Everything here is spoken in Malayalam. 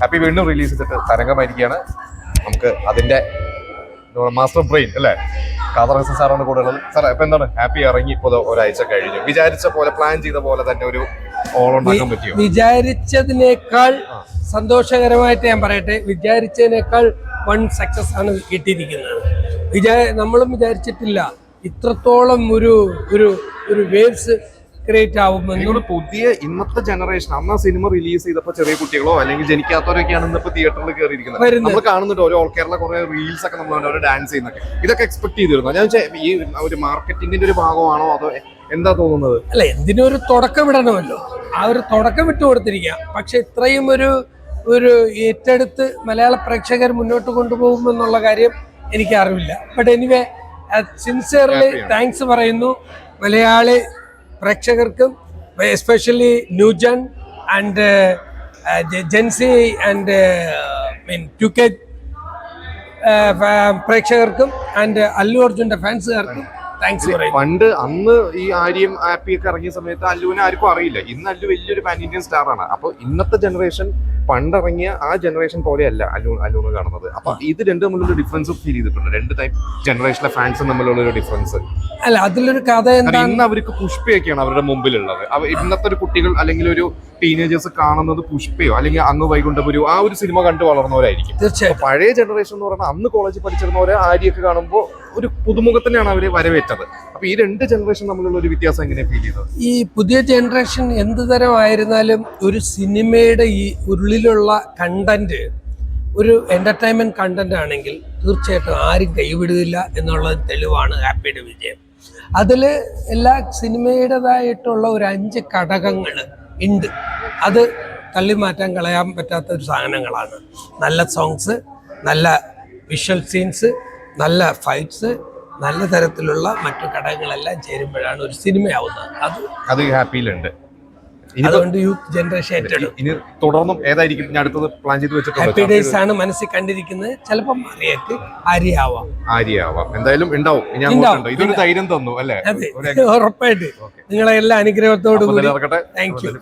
ഹാപ്പി വീണ്ടും റിലീസ് ചെയ്തിട്ട് തരംഗമായിരിക്കുകയാണ്. നമുക്ക് അതിന്റെ മാസ്റ്റർ ബ്രെയിൻ അല്ലേ, കാതറസ് സാറാണ് കൂടെ ഉള്ളത്. സാർ ഇപ്പൊ എന്താണ്, ഹാപ്പി ഇറങ്ങി ഇപ്പോൾ ഒരാഴ്ച കഴിഞ്ഞു, വിചാരിച്ച പോലെ പ്ലാൻ ചെയ്ത പോലെ തന്നെ ഒരു ഓളുണ്ടാക്കാൻ പറ്റിയോ? വിചാരിച്ചതിനേക്കാൾ സന്തോഷകരമായിട്ട് ഞാൻ പറയട്ടെ, വിചാരിച്ചതിനേക്കാൾ വൺ സക്സസ് ആണ് കിട്ടിയിരിക്കുന്നത്. നമ്മളും വിചാരിച്ചിട്ടില്ല ഇത്രത്തോളം ഒരു വേവ്സ് ക്രിയേറ്റ് ആവുമെന്നും. പുതിയ ഇന്നത്തെ ജനറേഷൻ അന്ന് ആ സിനിമ റിലീസ് ചെയ്തപ്പോൾ ചെറിയ കുട്ടികളോ അല്ലെങ്കിൽ ജനിക്കാത്തവരൊക്കെയാണ് ഇന്നിപ്പോ തിയേറ്ററിൽ കയറിയിരിക്കുന്നത്. നമ്മൾ കാണുന്നുണ്ട് ഓരോ ഓൾ കേരള കുറെ റീൽസ് ഒക്കെ നമ്മൾ ഡാൻസ് ചെയ്യുന്നൊക്കെ. ഇതൊക്കെ എക്സ്പെക്ട് ചെയ്തിരുന്നു. ഞാൻ ഈ ഒരു മാർക്കറ്റിംഗിന്റെ ഒരു ഭാഗമാണോ അതോ എന്താ തോന്നുന്നത്? അല്ല, എന്തിനും ഒരു തുടക്കം ഇടണമല്ലോ. ആ ഒരു തുടക്കം ഇട്ട് കൊടുത്തിരിക്കാം. പക്ഷെ ഇത്രയും ഒരു ഏറ്റെടുത്ത് മലയാള പ്രേക്ഷകർ മുന്നോട്ട് കൊണ്ടുപോകുമെന്നുള്ള കാര്യം എനിക്ക് അറിവില്ല. ബട്ട് എനിവേ സിൻസിയർലി താങ്ക്സ് പറയുന്നു മലയാളി പ്രേക്ഷകർക്കും, especially new gen and Gen Z and UK പ്രേക്ഷകർക്കും ആൻഡ് അല്ലു അർജുന്റെ ഫാൻസുകാർക്കും താങ്ക്സ് പറയുന്നു. പണ്ട് അന്ന് ഈ ആര്യം ആപ്പിയൊക്കെ ഇറങ്ങിയ സമയത്ത് അല്ലുവിനെ ആർക്കും അറിയില്ല. ഇന്ന് അല്ലു വലിയൊരു പാൻ ഇന്ത്യൻ സ്റ്റാർ ആണ്. അപ്പൊ ഇന്നത്തെ ജനറേഷൻ പണ്ടിറങ്ങിയ ആ ജനറേഷൻ പോലെയല്ല അല്ലൂന്ന് കാണുന്നത്. അപ്പൊ ഇത് രണ്ടും തമ്മിലുള്ള ഡിഫറൻസ് ഫീൽ ചെയ്തിട്ടുണ്ട്. രണ്ട് ടൈപ്പ് ജനറേഷനിലെ ഫാൻസും തമ്മിലുള്ള ഒരു ഡിഫറൻസ്. അല്ല, അതിലൊരു കഥ എന്താണ്, ഇന്ന് അവർക്ക് പുഷ്പയൊക്കെയാണ് അവരുടെ മുമ്പിലുള്ളത്. ഇന്നത്തെ ഒരു കുട്ടികൾ അല്ലെങ്കിൽ ഒരു ടീനേജേഴ്സ് കാണുന്നത് പുഷ്പയോ അല്ലെങ്കിൽ അങ്ങ് വൈകുണ്ഠപുരോ ആ ഒരു സിനിമ കണ്ടു വളർന്നവരായിരിക്കും. തീർച്ചയായും പഴയ ജനറേഷൻ എന്ന് പറഞ്ഞാൽ അന്ന് കോളേജിൽ പഠിച്ചിരുന്നവരെ ആര്യൊക്കെ കാണുമ്പോൾ ഒരു പുതുമുഖത്തിനെയാണ് അവര് വരവേറ്റത്. അപ്പൊ ഈ രണ്ട് ജനറേഷൻ തമ്മിലുള്ള ഒരു വ്യത്യാസം എങ്ങനെ ഫീൽ ചെയ്തത്? ഈ പുതിയ ജനറേഷൻ എന്ത് തരമായിരുന്നാലും ഒരു സിനിമയുടെ ഈ ഉള്ളിലുള്ള കണ്ടന്റ് ഒരു എന്റർടൈൻമെന്റ് കണ്ടന്റ് ആണെങ്കിൽ തീർച്ചയായിട്ടും ആരും കൈവിടുകയില്ല എന്നുള്ളത് തെളിവാണ് ഹാപ്പിയുടെ വിജയം. അതിൽ എല്ലാ സിനിമയുടേതായിട്ടുള്ള ഒരു 5 ഘടകങ്ങൾ ഉണ്ട്. അത് തള്ളിമാറ്റാൻ കളയാൻ പറ്റാത്ത ഒരു സാധനങ്ങളാണ്. നല്ല സോങ്സ്, നല്ല വിഷ്വൽ സീൻസ്, നല്ല ഫൈറ്റ്സ്, നല്ല തരത്തിലുള്ള മറ്റു ഘടകങ്ങളെല്ലാം ചേരുമ്പോഴാണ് ഒരു സിനിമയാവുന്നത്. അത് ഹാപ്പിയിലുണ്ട്. അതുകൊണ്ട് യൂത്ത് ജനറേഷൻ ഏറ്റെടുക്കും. ഇനി തുടർന്നും ഏതായിരിക്കും ഞാൻ അടുത്തത് പ്ലാൻ ചെയ്ത് വെച്ചിട്ടുണ്ട്? ഹാപ്പി ഡേയ്സ് ആണ് മനസ്സിൽ കണ്ടിരിക്കുന്നത്. ചിലപ്പം ആര്യാവാം. എന്തായാലും ഉണ്ടാവും. ഇതൊരു ധൈര്യം തന്നു അല്ലേ? ഉറപ്പായിട്ട് നിങ്ങളെ എല്ലാ അനുഗ്രഹത്തോടു കൂടി. Thank you.